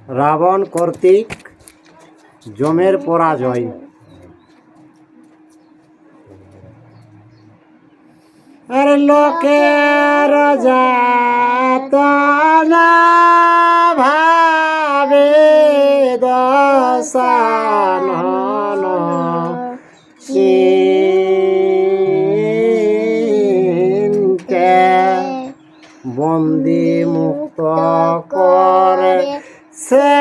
রাবণ কর্তৃক যমের পরাজয়। আর লোকের যাতনা ভাবে দশানন চিন্তে বন্দি মুক্ত করে সে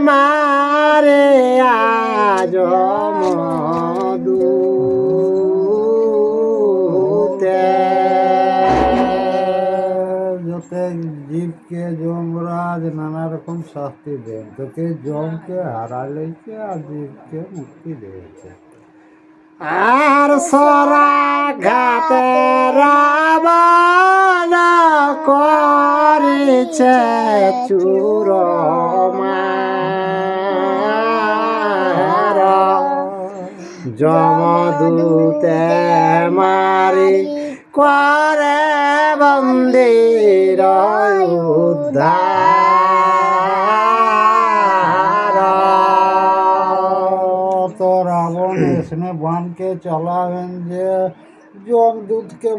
মারে আজ মধুতে। যাতে জীবকে যমরাজ নানা রকম শাস্তি দেন, তোকে যমকে হারালেছে আর জীবকে মুক্তি দিয়েছে। আর সরাঘাতে রাবণ করেছে চুরমার, যমদূতে মারি করে বন্দির উদ্ধার। তো রাবণ এসে বানকে চালাবেন যে যমদূতকে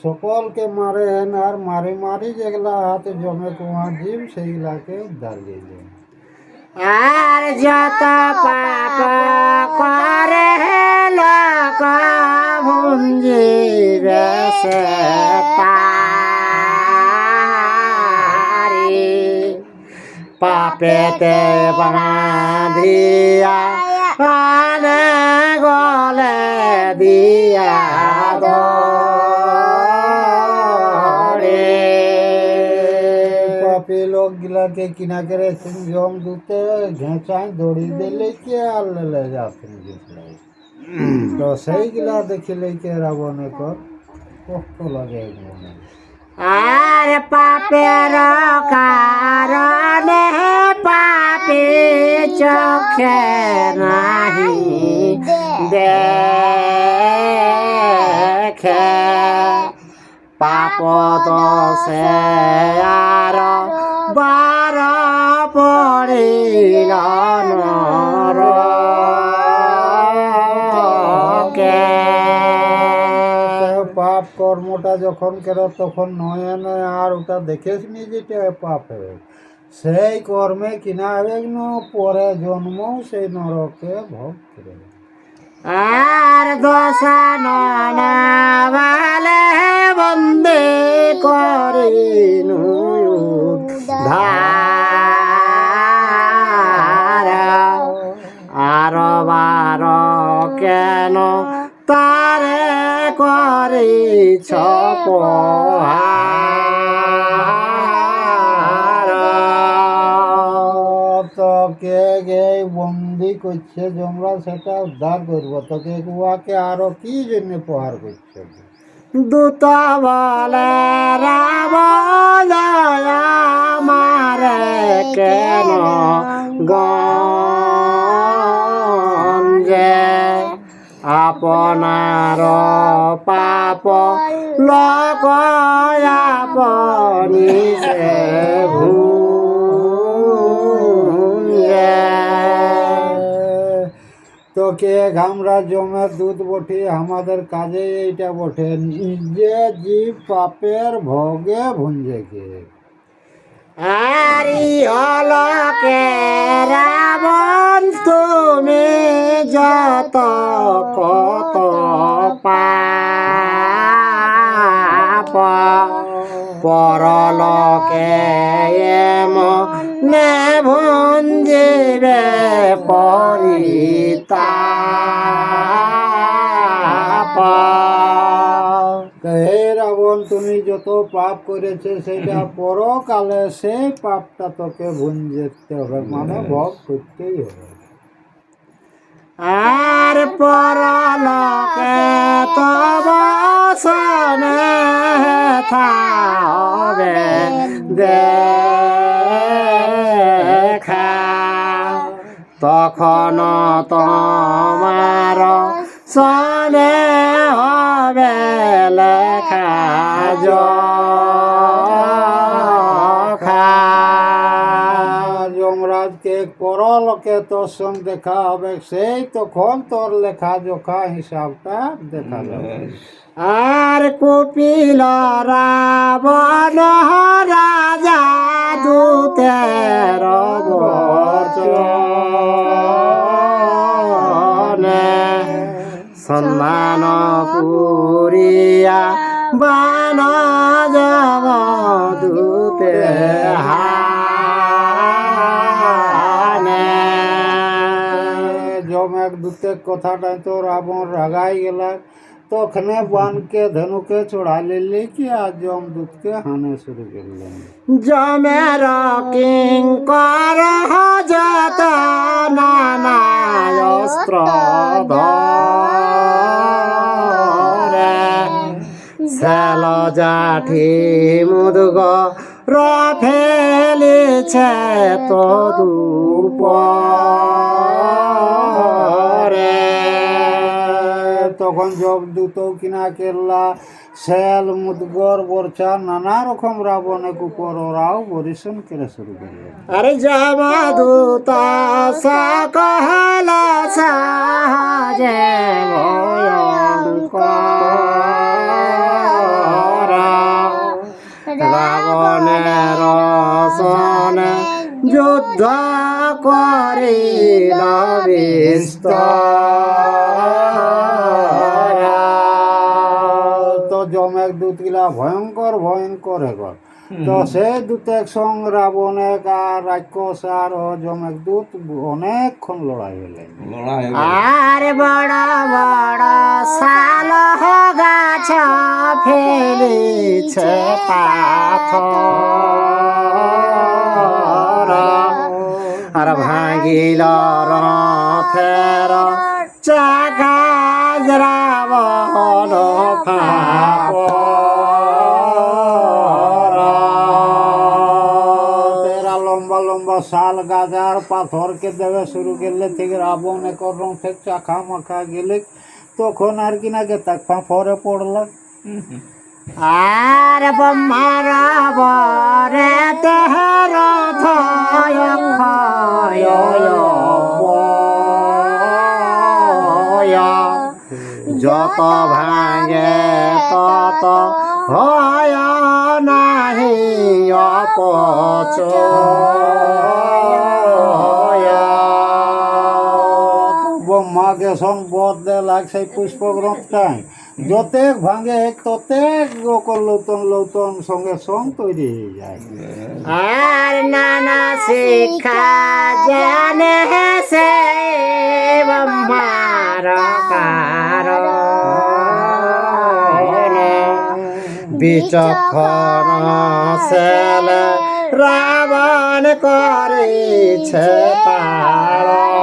সকলকে মারেন, আর মারি মারি যেগুলা হাতে জমে কুমার জীব সেইগুলাকে উদ্ধার দিলেন। আর যত পাপ করে লোক ভুঞ্জিবে সে তারি, পাপেতে বাঁধিয়া আনে গলে দিয়া ধরে। পাপি লোক গিলাকে কিনা করে যমদূতে ঘেঁচায় দড়ি দিলে কে আর লেলে যাতেন গেছিলেন। তো সেইগুলা দেখিলে কে রাবণে কষ্ট লাগে মনে। আর পাপের কারণে পাপি চোখে নাহি দেখে, পাপ দোষে আর বার পড়িল নরকে। পাপ কর্মটা যখন করো তখন নয় নয় আর ওটা দেখেস নি যেটা পাপ হবে, সেই কর্মে কিনা হবে পরে জন্ম সেই নরকে ভোগ করে। আর দশানন বালে বন্দে করিনু উদ্ধার। আর বার কেন তারে করিছ প্রহার। তোকে গে বন্দি করছে তোমরা সেটা উদ্ধার করবো, তোকে উহাকে আরো কি জন্য প্রহার করছে? দূত বলে রাবণ মারে কেন গঞ্জে, আপনার পাপ লোক আপনি সে ভুঞ্জে। তোকে আমরা জমের দুধ বটে, আমাদের কাজে এইটা বটে, নিজে জীব পাপের ভোগে ভুঞ্জে কে। আরি হলকে রাবণ তুমি যত কত পাপ, পরলোকে এমনে ভুঞ্জিবে পরিতাপ। হে রাবণ, তুমি যত পাপ করেছে সেটা পরকালে সেই পাপটা তোকে ভুঞ্জতে হবে, মানে ভোগ করতেই হবে। আর পরলোকে তব সনে হবে দেখা, তখন তোমার সনে হবে লেখা যখা। যমরাজ আজকে পরলোকে তোর সঙ্গে দেখা হবে, সেই তখন তোর লেখা জোখা হিসাবটা দেখা যাবে। আর কপিল রাবণ রাজা দূতের বচনে সম্মান পুরিয়া বান যাব দূতে হানে। জমের দূতে কথাটাই তো রাবণ রাগাই গেল, তখনে বানকে ধনুকে চড়া লিলি কি আর যমদূতকে হানে শুরু করলেন। জমের কিঙ্কর যত নানা অস্ত্র ধরে সেল জাঠি মুদগ ফেলিছে তদুপরে। তখন যমদূত কিনা কেল্লা শেল মুদগর বর্ষা নানা রকম রাবণের উপর ওরাও বরিশন করে শুরু করলেন। আরে যমদূত সকল সাহায্যে ভয়ঙ্কর রাবণের সনে যুদ্ধ করিল বিস্তর। তো জমের দূত গিলা ভয়ঙ্কর ভয়ঙ্কর এগর, তো সেই দূতের সঙ্গ রাবণের আর রাক্ষস আর জমের দূত অনেকক্ষণ লড়াই হলেন। আর বড় বড় শাল গাছ ফেলিছে পাথর আর ভাঙিল রথের চাকা রাবণ লম্বা লম্বা শাল গাজার পাথরকে দেবে শুরু করলে থেকে রাবণ একর রং থেকে চাখা মাখা গেলে, তখন আর কিনা গে তাক ফাঁফরে পড়ল। আর ব্রহ্মার বরে তেহর যত ভাঙে তত হয় নাহি অপচয়। ব্রহ্মাকে সঙ্গ বধ দে লাগ সেই পুষ্পগ্রন্থটাই যতেক ভাঙে ততেক লৌতন লৌতন সঙ্গে সঙ্গ তৈরি হয়ে যায়। আর নানা শিক্ষা জানে সে ব্রহ্মার কারণ বিচক্ষণ সেল রাবণ করেছে পালন।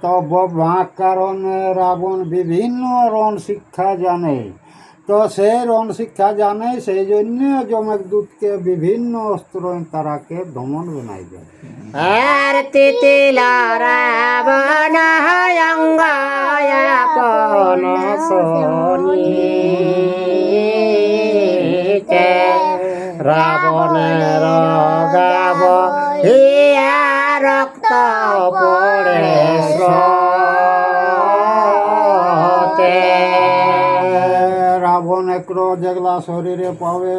তো ব্রহ্মার কারণে রাবণ বিভিন্ন রণ শিক্ষা জানে, তো সে রণ শিক্ষা জানে, সেই জন্য জমের দূতকে বিভিন্ন অস্ত্র তারাকে দমন বানাই দেয়। আর তিতিল রাবণ অঙ্গয়াপন শোনিতে রাবণের গাব হিয়া রক্ত পড়ে স্রোতে। রাবণ একর যেগুলা শরীরে পাবে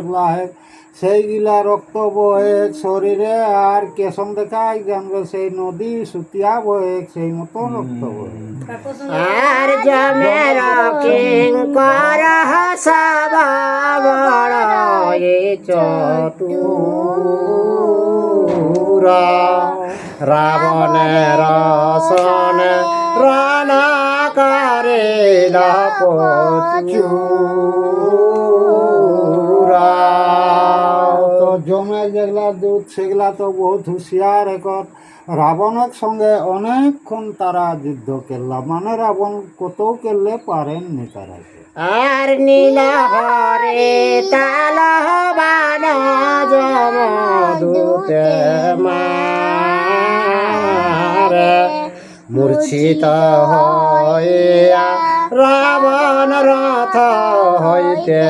সেইগুলা রক্ত বহে শরীরে, আর কেশম দেখাই জানবে সেই নদী সুতিয়া বহে সেই মতো রক্ত বহে। আর জমের কিঙ্কর সব বড় চতুর রাবণের সনে রণ করিল প্রচুর। তো জমে যেগুলা দুধ সেগুলা তো বহুত হুঁশিয়ার একর, রাবণের সঙ্গে অনেকক্ষণ তারা যুদ্ধ করলা, মানে রাবণ কত করলে পারেননি তারা। আর নীল হরে তাল বান যমদূতে মারে মূর্ছিত হইয়া রাবণ রথ হইতে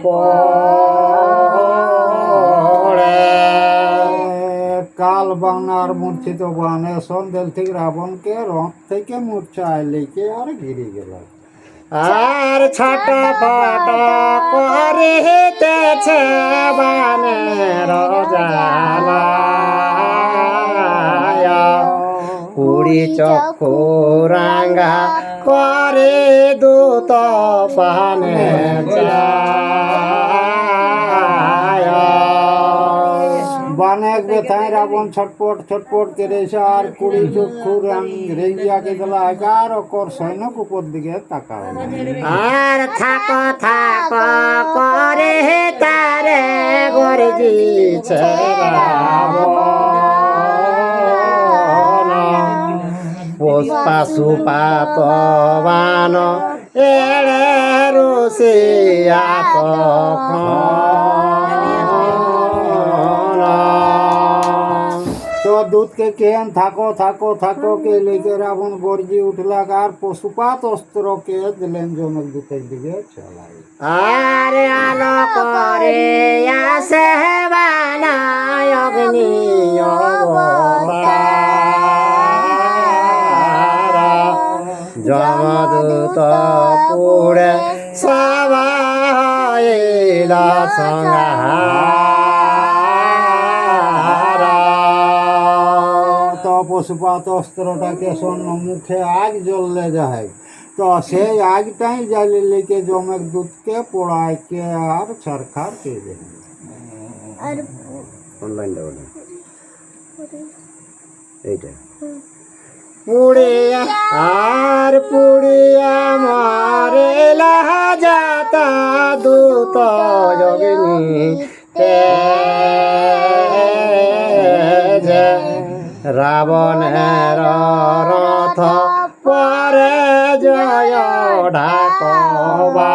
পড়ে। বান আর মূর্ছিত বানে সন্দেল থেকে রাবণকে রথ থেকে মূর্ছায় লেকে আর ঘিরে গেল। আর ছটফট করিতেছে বানের জ্বালায়, কুড়ি চক্ষু রাঙ্গা করে দূত পানে যায়। বানেক বেথায় রাবণ ছটপট ছটপট কেড়েছে আর কুড়ি চক্ষু রেঙ্গিয়াকে গেল 11 সৈন্যক উপর দিকে তাকাও। আর থাকো থাকো করে তারে গর্জিছে রাবণ, পুষ্পাশুপাত বান এড়ে রুষিয়া তো दूतকে কেন থাকো থাকো থাকো কে লেকে রাবণ গর্জি উঠলাক আর পশুপাত অস্ত্রকে দিলেন জনক দূতের দিকে চলাই। আর আলো করে আসে বানায় অগ্নি অবতার, যমদূত পুড়ে সবাইলা সংহার। তো পশুপাত অস্ত্রটাকে সম্মুখে আগ জ্বললে যায়, তো সেই আগটাই জ্বালিয়ে লেকে জমের দুধকে পোড়ায় কে আর সরকার কে দেন। এইটা পুড়িয়া আর পুড়িয়া মারেলা যাতা দূত যোগিনী রাবণের রথ পরে জয় ঢাকবা।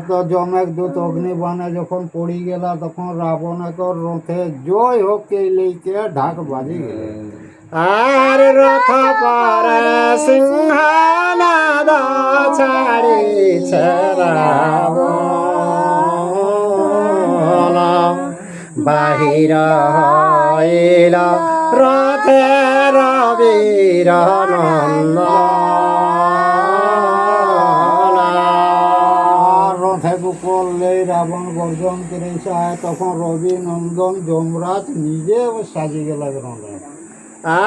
তো জমের দূত অগ্নিবাণে যখন পড়ি গেল তখন রাবণের রথে জয় হোক কে লেকে ঢাক বাজি গেল। আর রথ পরে সিংহানাদ ছাড়িছে রাবণ, বাহির হইল রথের বীর নন্দন। রথে করলে রাবণ গর্জন করেছে তখন রবি নন্দন যমরাজ নিজে সাজি গেল রথে।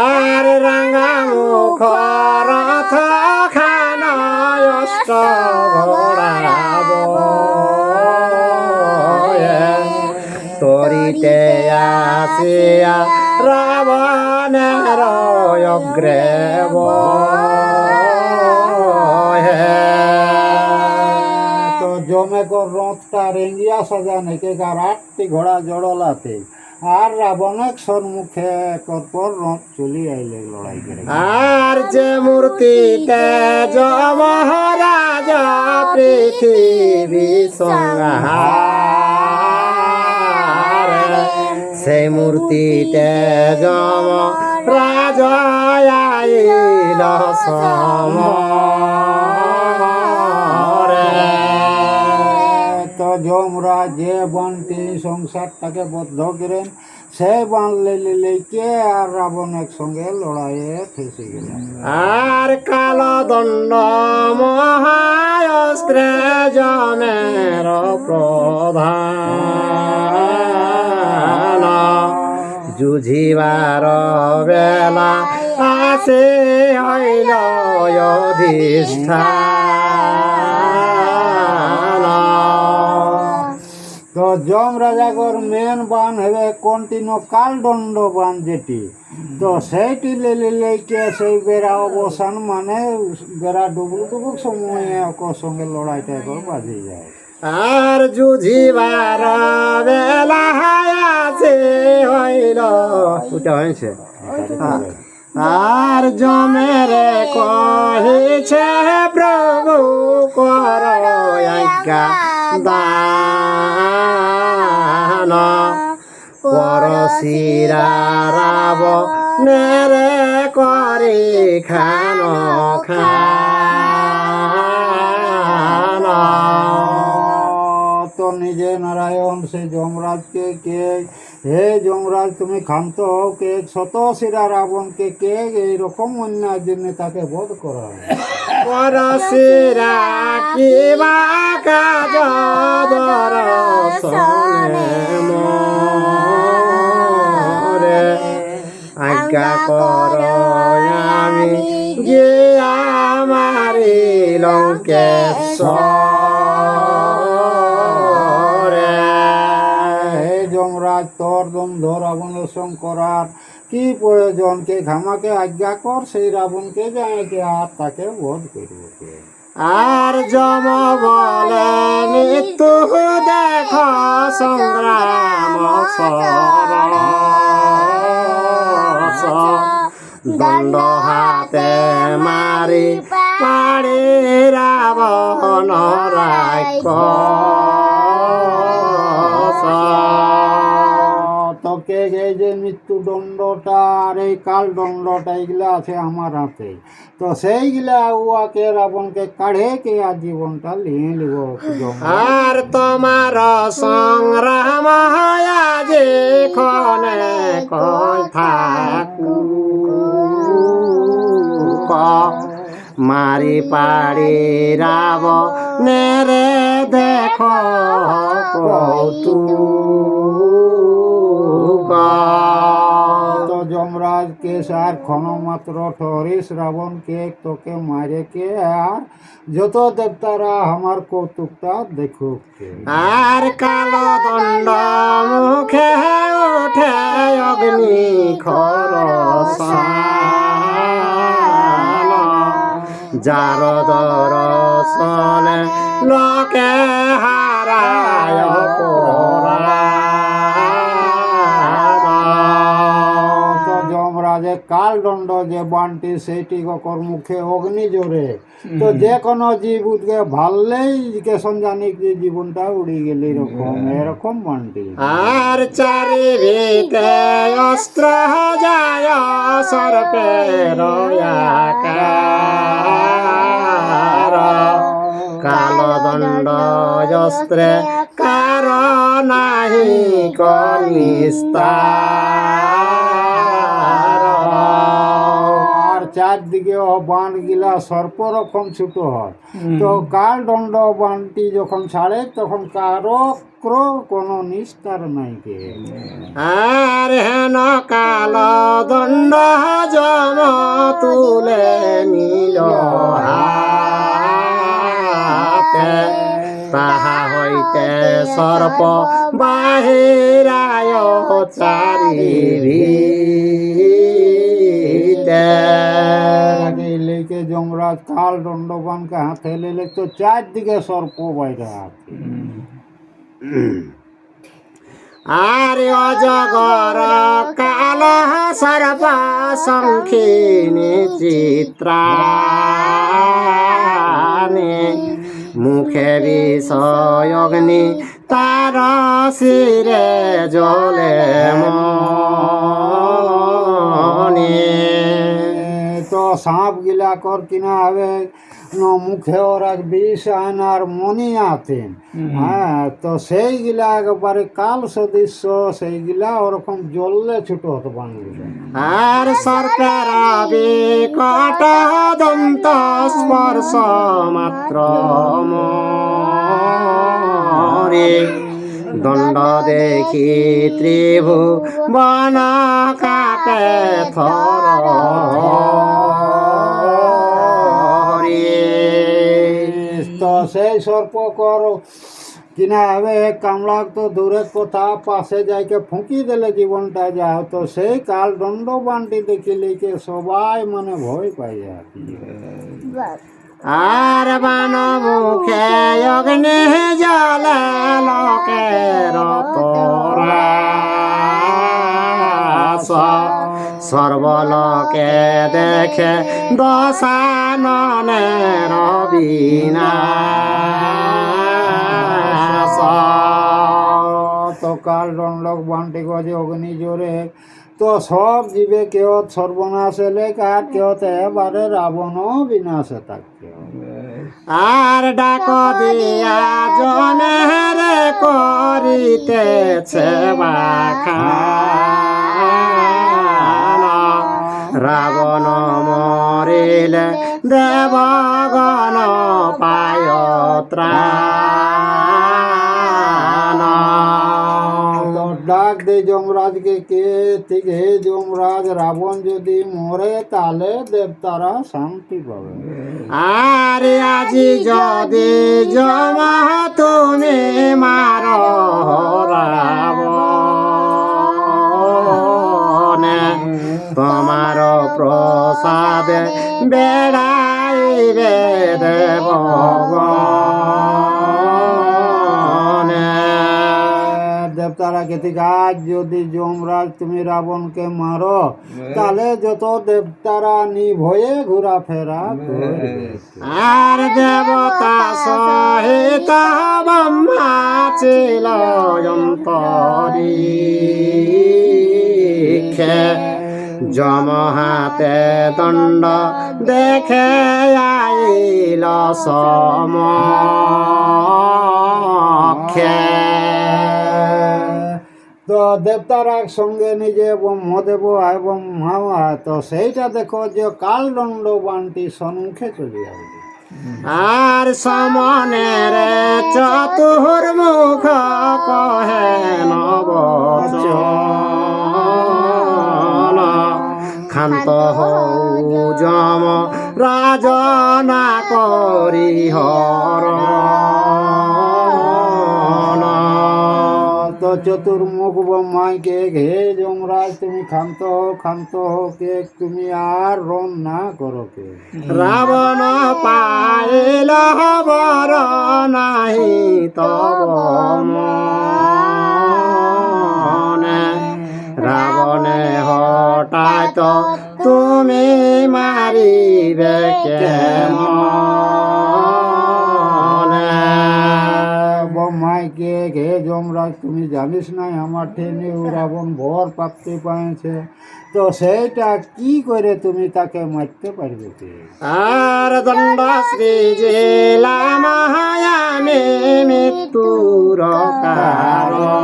আর রাঙা মুখ রথ খানা অষ্ট ঘোড়াব, তরিতে আসিয়া রাবণের অগ্রে তো জমেকর রথটা রেঙ্গিয়া সাজানে কে কার 8টি ঘোড়া জড়লাতে আর রাবণের সম্মুখে পর রথ চলি আইলে লড়াই করে। আর যে মূর্তিতে যমরাজ পৃথিবী সংহার, সেই মূর্তিতে যম রাজা আইল সমরে। তো যমরাজ যে বানটি সংসারটাকে বদ্ধ করেন সেই বান লেকে আর রাবণ একসঙ্গে লড়াইয়ে ফেসে গেল। আর কালো দণ্ড মহায়স্ত্রে জমের প্রধান, যুঝিবার বেলা আসে হইল অধিষ্ঠান। তো যম রাজাগর মেন বান হবে কন্টিনিউ কালদণ্ড বান যেটি, তো সেইটি লেকে সেই বেড়া অবসান মানে বেড়া ডুবুক সময় সঙ্গে লড়াইটা একবার বাজে যায়। আর যুঝিবার বেলা আছে হইল ওটা হয়েছে। আর জমেরে কহিছে প্রভু কর আজ্ঞা দান, পরশিরা রাবণেরে করে খান খান। তো নিজে নারা নারায়ণ সে যমরাজকে কে, হে যমরাজ তুমি ক্ষান্ত হও, কে শত শিরা রাবণকে কে এইরকম অন্যায়ের জন্য তাকে বধ করা হয়। পরশিরা কিবা কাজ দর্শনে মোরে আজ্ঞা কর আমি গিয়া মারি লঙ্কেশ্বরে। হে যমরাজ তোর দ্বন্দ্ব রাবণ দর্শন করার কি প্রয়োজন, কে খামাকে আজ্ঞা কর সেই রাবণকে যায় কে আর তাকে বধ করব কে। আর যম বলে মৃত্যু দেখ সংগ্রাম সরস দণ্ড হাতে মারি পাড়ি রাবণ রাক্ষস। তোকে এই যে মৃত্যুদণ্ডটা আর এই কাল দণ্ডটা এইগুলা আছে আমার হাতে, তো সেইগুলা উয়াকে রাবণকে কাঢ়ে কে আর জীবনটা নিয়ে নিব। আর তোমার সংগ্রাম হয়া যে ক্ষণে থাকুক মারি পাড়ি রাবণেরে দেখ কৌতুক। তো যমরাজ কে আর ক্ষণমাত্র ঠরিস রাবণকে, তোকে মারে কে আর যত দেবতারা আমার কৌতুকটা দেখুক কে। আর কালো দণ্ড মুখে উঠে অগ্নি খরসান যার দর্শনে লোকে হারায় পরাণ। তো যমরাজের কাল দণ্ড যে বানটি সেইটি কর মুখে অগ্নি জোরে, তো যে কোনো জীব উঠকে ভাললেই কেশন জানি যে জীবনটা উড়ি গেল এরকম এরকম বানটি। আর চারিদিকে অস্ত্র যায় সর্পের আকার কালো দণ্ড অস্ত্রে কার নাহি কনিস্তার। আর চারদিকে ও বান গিলা সর্প রকম ছোট হয়, তো কাল দণ্ড বানটি যখন ছাড়ে তখন কারো কোনো নিস্তার নাই কে। আর হেন কালো দণ্ড যম তুলে নিল হাতে তাহা হইতে সর্প বাহিরায় চারিভিতে। লেকে যমরাজ কাল দণ্ডবানকে হাতে লেলে তো চারদিকে সর্প বাইরে আছে। আর অজগর কাল সর্প সংখিনী চিত্রাণী মুখে বিষয় অগ্নি তার শিরে জলে মনি। তো সাপ গিলা কর কিনা হবে মুখে ওরা বিষ আনার মনি আতেন, হ্যাঁ, তো সেইগুলা একেবারে কাল সদৃশ্য সেইগুলা ওরকম জ্বললে ছোট হতো বানগুলো। আর সর্পের বিকট দন্ত স্পর্শ মাত্র মরে দণ্ড দেখি ত্রিভুবন কাপে থর। তো সেই সর্প কর কিনা হবে কামড়া তো দূরের কথা, পাশে যাইকে ফুঁকি দিলে জীবনটা যাও, তো সেই কাল দণ্ড বানটি দেখিলে কে সবাই মানে ভয় পাই যায়। আর বান মুখে অগ্নি জলে লোকের পরাস সর্বলোকে দেখে দশাননের বিনাশ। তো কাল দণ্ডক বানটি গজে অগ্নি জোরে, তো সব জীবে কেউ সর্বনাশ এলে কার কেউ এবারে রাবণও বিনাশে থাকতে হবে। আর ডাক দিয়া জনের করিতেছে বাখান রাবণ মরিলে দেবগণ পায় ত্রাণ তো ডাক দে যমরাজকে কে ঠিক হে যমরাজ, রাবণ যদি মরে তাহলে দেবতারা শান্তি পাবে। আর আজি যদি জমা তুমি মার রাবণ তোমার প্রসাদে বেড়াইবে দেবগণ দেবতারা কেতে আজ যদি যমরাজ তুমি রাবণকে মারো তাহলে যত দেবতারা নিভয়ে ঘোরাফেরা করবে। আর দেবতা সহিত ব্রহ্মা ছিল অন্তরীক্ষে যম হাতে দণ্ড দেখে আইল সমক্ষে তো দেবতারা সঙ্গে নিজে ব্রহ্মদেব এবং মহা, তো সেইটা দেখো যে কালদণ্ড বানটি সম্মুখে চলে যাবে। আর সমনের চতুর্মুখ কহে নবচন ক্ষান্ত হউ যম রাজনা করি হরণ তো চতুর্মুখ ব্রহ্মাকে হে যমরাজ তুমি ক্ষান্ত হও কে, তুমি আর রণ না করো কে। রাবণ পাইল বর নাহি তব মনে রাবণে হঠাৎ তুমি মারিবে কেমনে ব্রহ্মাকে হে যমরাজ তুমি জানিস নাই আমার ঠেনে রাবণ বর প্রাপ্তি পাইছে, তো সেইটা কি করে তুমি তাকে মারতে পারবে কে। আর দণ্ড সৃজিলা মায়ামে মৃত্যুর কারণ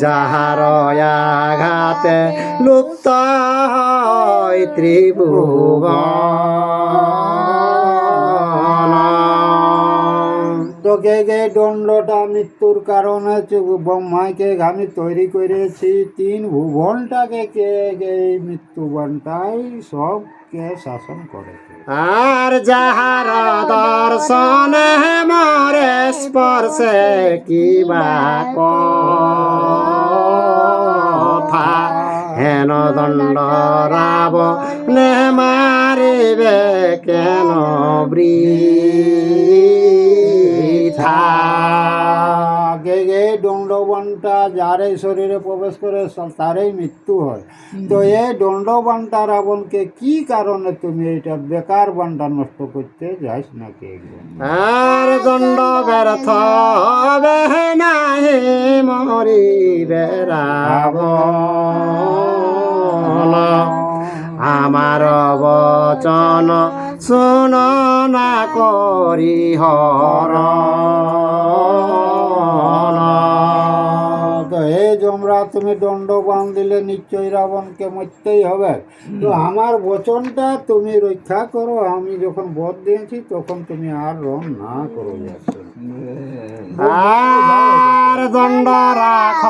যাহার আঘাতে লুপ্ত হয় ত্রিভুবন তোকে গে দণ্ডটা মৃত্যুর কারণে ব্রহ্মাকে আমি তৈরি করেছি, তিন ভুবনটাকে কে গে মৃত্যুবনটাই সবকে শাসন করে। আর যাহার দর্শনে মরে স্পর্শে কিবা কথা হেন দণ্ড রাবণে মারিবে কেন বৃথা আগে গে দণ্ডবানটা যারে শরীরে প্রবেশ করে তারই মৃত্যু হয়, তো এই দণ্ডবানটা রাবণকে কি কারণে তুমি এটা বেকার বানটা নষ্ট করতে যাস না কে। আর দণ্ড ব্যর্থ হবে নাহি মরিবে রাবণ আমার বচন শুন না করি হরণ তো হে যমরা তুমি দণ্ডবান দিলে নিশ্চয়ই রাবণকে মরতেই হবে, তো আমার বচনটা তুমি রক্ষা করো, আমি যখন বধ দিয়েছি তখন তুমি আর রণ না করো। আর দণ্ড রাখ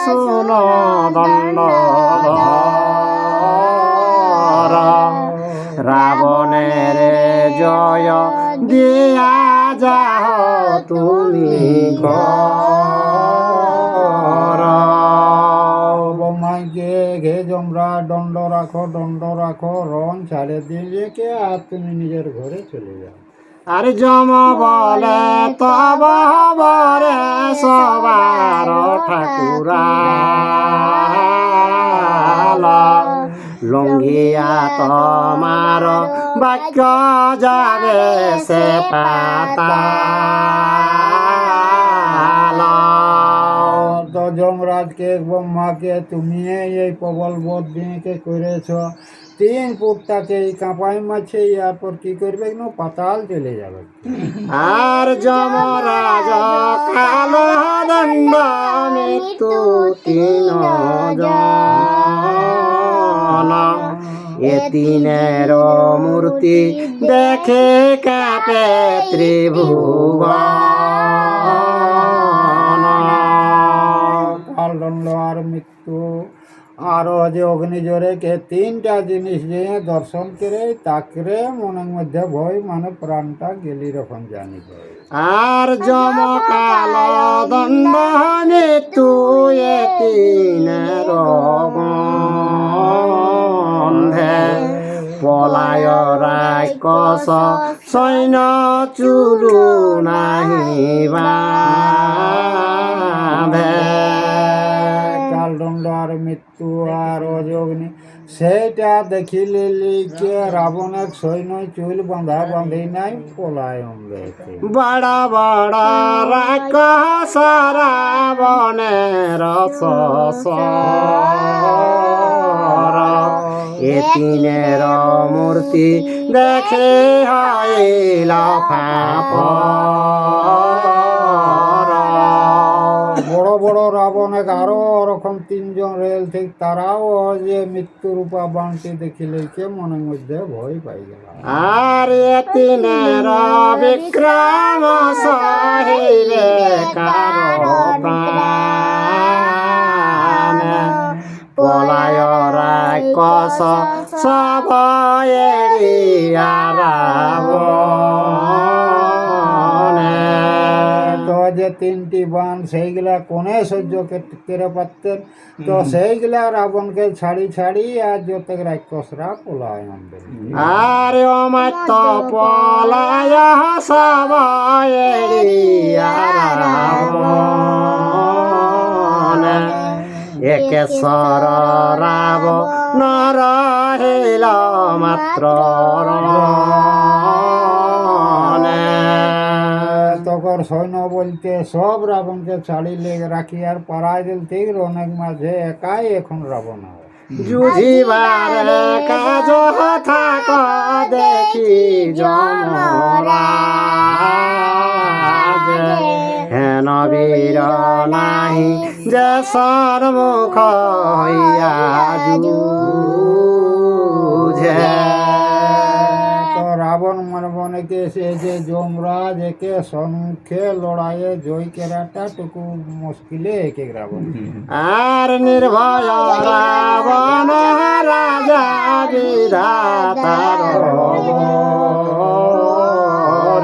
শুন দণ্ড রাবণের জয় দিয়া যাহ তুমি কর ব্রহ্মাকে ঘে যমরা দণ্ড রাখো রণ ছাড়ে দিয়ে কে আর তুমি নিজের ঘরে চলে যাও। আর যম বলে তব বরে সবার ঠাকুরা লঙ্ঘিয়া তোমার বাক্য যাবে সে পাতাল তো যমরাজকে ব্রহ্মাকে তুমি এই প্রবল বোধ দিয়ে করেছ, 3 ফুট তাকে এই কাঁপাই মাছে এরপর কি করবে না পাতাল চলে যাবে। আর যমরাজ কালো দণ্ড মৃত্যু তিন জন এ তিনের মূর্তি দেখে কাঁপে ত্রিভুবন। কালদণ্ড আর মৃত্যু আরো যে অগ্নিজোরে কে 3টা জিনিস যে দর্শন করে তাকে মনের মধ্যে ভয় মানে প্রাণটা গেলি রকম জানি যায়। আর যম কালো দণ্ড মৃত্যু এ তিনের গন্ধে পলায় রাক্ষস সৈন্য চুলু নাহি বাঁধে। কালদণ্ড আর মৃত্যু আর অগ্নি সেইটা দেখিলে লিখে রাবণের সৈন্য চুল বাঁধা বাঁধি নাই পলায়ন দেখে। বড় বড় রাক্ষস রাবণের সসর এ তিনের মূর্তি দেখে হইল ফাপর। বড় বড় রাবণে আরো ওরকম 3জন রেল ঠিক তারাও যে মৃত্যুরূপা বাণটি দেখিলে কে মনের মধ্যে ভয় পাই গেল। আর এ তিনের বিক্রম সহিবে কারো প্রাণ পলায় রাক্ষস সব এড়িয়া রাবণে। তো যে 3টি বাণ সেইগুলা কোনে সহ্য করে পারতেন, তো সেইগুলা রাবণকে ছাড়ি ছাড়ি আর যত রাক্ষসরা পলায়ন দিল। আর অমাত্য পলায় সব এড়িয়া রাবণে একেশ্বর রাবণ রহিল মাত্র রণে। তখন সৈন্য বলতে সব রাবণকে ছাড়িলে রাখি আর পাড়ায় দিল ঠিক অনেক মাঝে একাই এখন রাবণ হয়। যুঝিবার কাজ থাক দেখি যমরাজ হেন বীর নাহি যে সন্মুখ হইয়া যুঝে। তো রাবণ মানবনকে সে যে যমরাজ একে সম্মুখে লড়াইয়ে জয় করাটা টুকু মুশকিলে একে রাবণ। আর নির্ভয় রাবণ রাজা বিধাতার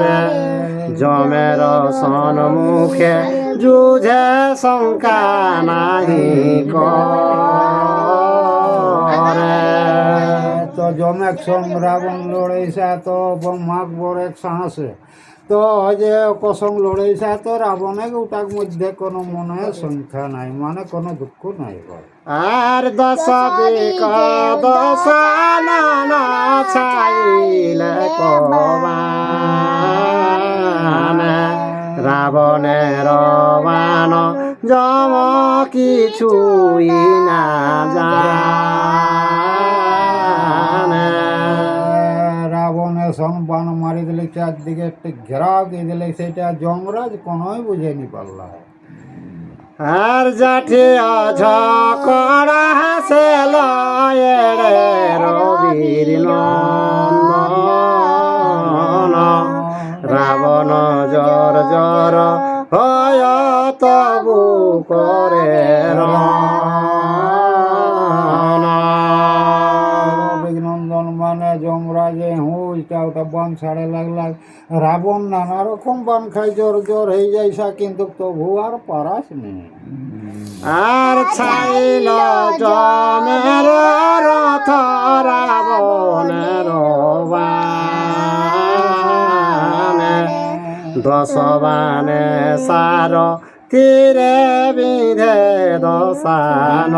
রে যমের সন্মুখে যুঝে শঙ্কা নাহি করে। তো জমেক সঙ্গ রাবণ লড়াইছা তো মাঘ বর এক সাহসে তো যে কসং লড়াইছা তো রাবণের ওটার মধ্যে কোনো মনে সংখ্যা নাই মানে কোনো দুঃখ নাই। আর দশ দিক দশানন ছাইলে কবান রাবণের বান যম কিছুই না জানে। রাবণের সম্পান মারি দিলে চারদিকে একটা ঘেরাও দিয়ে দিলে সেটা যমরাজ কোনোই বুঝে নি পারলা। আর জাঠি অঝকড়া হাসে লয়েড়ে রবির নন্দন রাবণ জর জর হয় তবু করে নন্দন মানে যমরাজে হুইটা ওটা বান ছাড়ে লাগলাগ রাবণ নানা রকম বান খাই জ্বর জ্বর হয়ে যাইসা কিন্তু তবু আর পারাস নেই। আর ছাইল জমের রথ রাবণের বানে দশ বানে সার তীরে বিধে দশান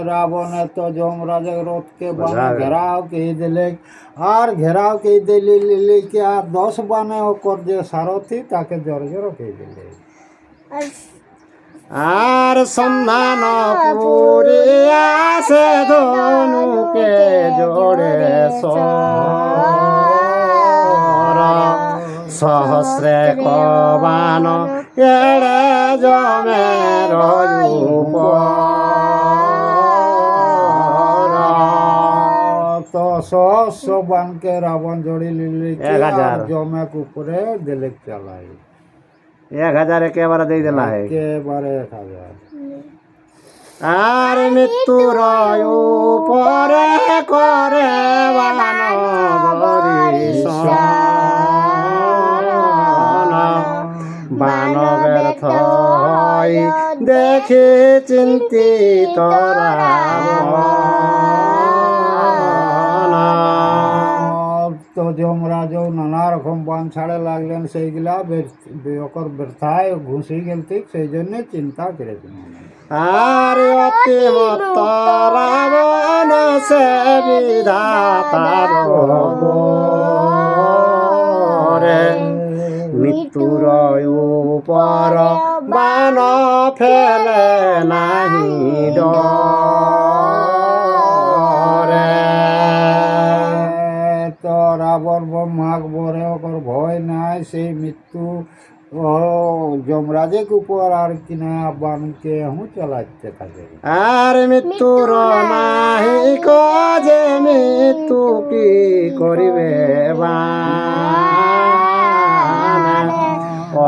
রাবণে তো যমরাজের রথকে বান ঘেরাও কে দিলে আর ঘেরাও কে দিলে লিলিকে আর 10 বানে ওকর যে সারথি তাকে জর জর কে দিলে। আর সন্ধান পুরিয়া সে ধনুকে জোড়ে সহস্রে কবান এড়ে জমের তো সহস্র বানকে রাবণ জড়ি লিলি 1000 জমে উপরে দিলে চালাই 1000 একেবারে দিয়ে দিলা হয় একেবারে 1000 আর মৃত্যুর উপরে করে বান ব্যর্থ হই দেখে চিন্তিত তো যমরাজ নানা রকম বান ছাড়ে লাগলেন সেইগুলা ওকর ব্যর্থায় ঘুষি গেলতে সেই জন্য চিন্তা করেছেন আর অতিমত্ত রাবণ সে বিধাতার রে মৃত্যুর উপর বান ফেলে নাহি ডরে তো রাবণ ব্রহ্মাক বরে ওকর ভয় নাই সেই মৃত্যু যমরাজের উপর আর কিনা বানকে হুঁ চালাতে থাকে আর মৃত্যুর নাহি যে মৃত্যু কি করিবে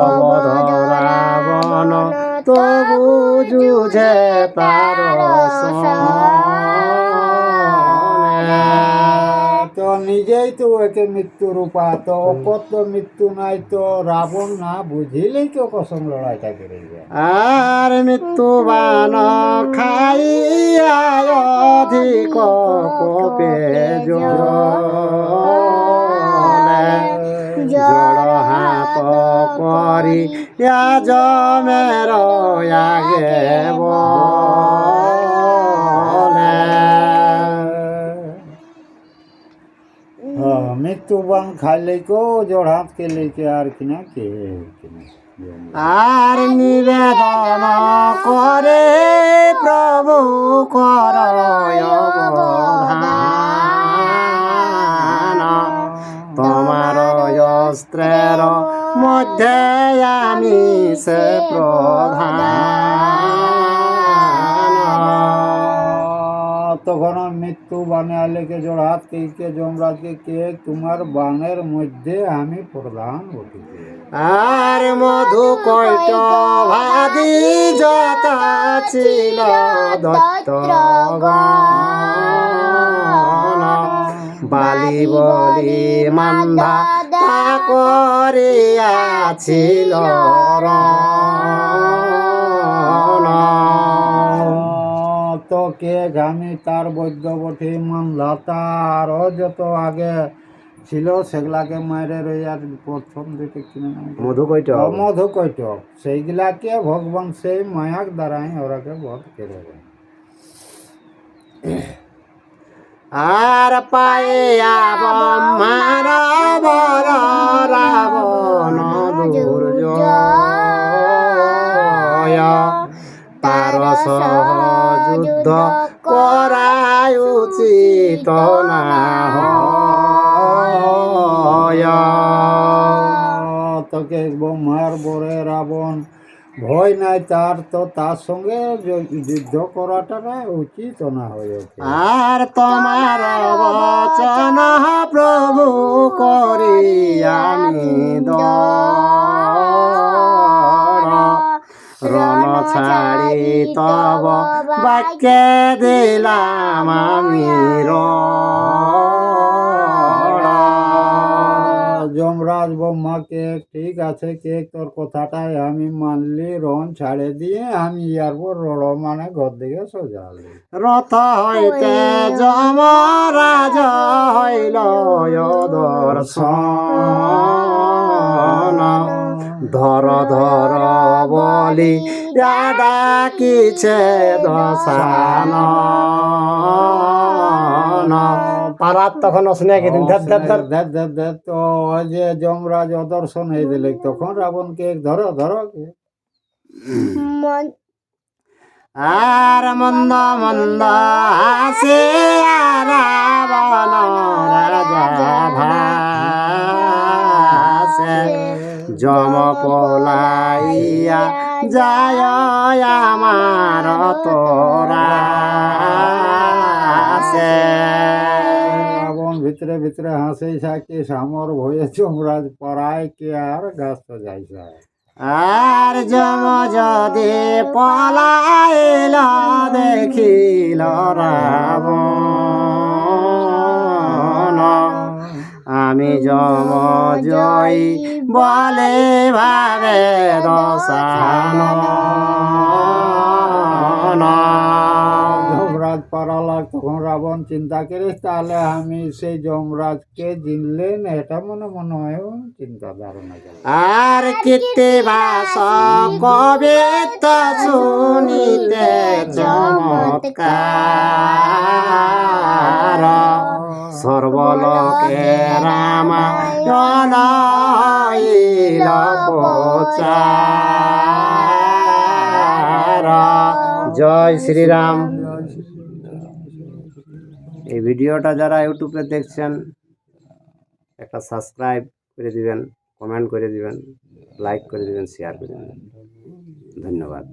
অবধ রাবণ তবু যুঝে তার তো নিজেই তো একে মৃত্যু রূপা তো অপর তো মৃত্যু নাই তো রাবণ না বুঝিলেই তো কসম লড়াইটা করে আর মৃত্যু বান খাইয়া অধিক কোপে জড় হাত করি জমের আগে মৃত্যু বান খাইলে কো জোড় হাত কে লেকে আর কিনা কে আর নিবেদন করে প্রভু কর তোমার অস্ত্রের মধ্যে আমি সে প্রধান তখন মৃত্যু বানে আলেকে জোড় হাত কে যমরাজকে কে তোমার বানের মধ্যে আমি প্রধান উঠিছি আর মধু কৈট ভাদি যত ছিল দত্ত বালি বলি মান্ধা তা করিয়াছিল তো কে আমি তার বৈদ্যবতী মানলা তারও যত আগে ছিল সেগুলাকে মায়ের রইয়ার প্রথম দিকে কিনে মধু কৈটক সেইগুলাকে ভগবান সেই মায়াক দ্বারাই ওরাকে বধ করে দেয় আর পাইয়া ব্রহ্মার বর রাবণ দুর্জয় তার সহ যুদ্ধ করাই উচিত না তোকে ব্রহ্মার বরে রাবণ ভয় নাই তার তো তার সঙ্গে যুদ্ধ করাটা না উচিত না হয়ে আর তোমার বচন প্রভু করি আমি রণ ছাড়ি তব বাক্যে দিলাম আমি যমরাজ ব্রহ্মাকে ঠিক আছে কে তোর কথাটাই আমি মানলি রণ ছাড়ে দিয়ে আমি ইয়ার পর রড় মানে ঘর দিকে সোজালি রথ হইতে যমরাজ হইল দর্শন ধর ধর বলি ডাকিছে দশান পারাত তখন শুনে গেলেন তো যে যমরাজ অদর্শন হয়ে দিলে তখন রাবণকে ধরো আর মন্দ মন্দ আসে রাবণ রাজা ভাসে যম পলাইয়া যায় আমার তোরা রাবণ ভিতরে ভিতরে হাসেই থাকে, সামর ভয়ে যমরাজ পড়ায় কে আর গাছ তো যাই যায়। আর যম যদি পলাইল দেখিল রাবণ আমি যম জয়ী বলে ভাবে দশানন যমরাজ পড়ালার তখন রাবণ চিন্তা করে তাহলে আমি সেই যমরাজকে জিনলেন, এটা মনে মনে হয় চিন্তা ধারণা গেল। আর কৃত্তিবাস কবিত্ব শুনিতে চমৎকার সর্বলোকে রামায়ণ হইল প্রচার। জয় শ্রীরাম। এই ভিডিওটা যারা ইউটিউবে দেখছেন একটা সাবস্ক্রাইব করে দিবেন, কমেন্ট করে দিবেন, লাইক করে দিবেন, শেয়ার করে দিবেন। ধন্যবাদ।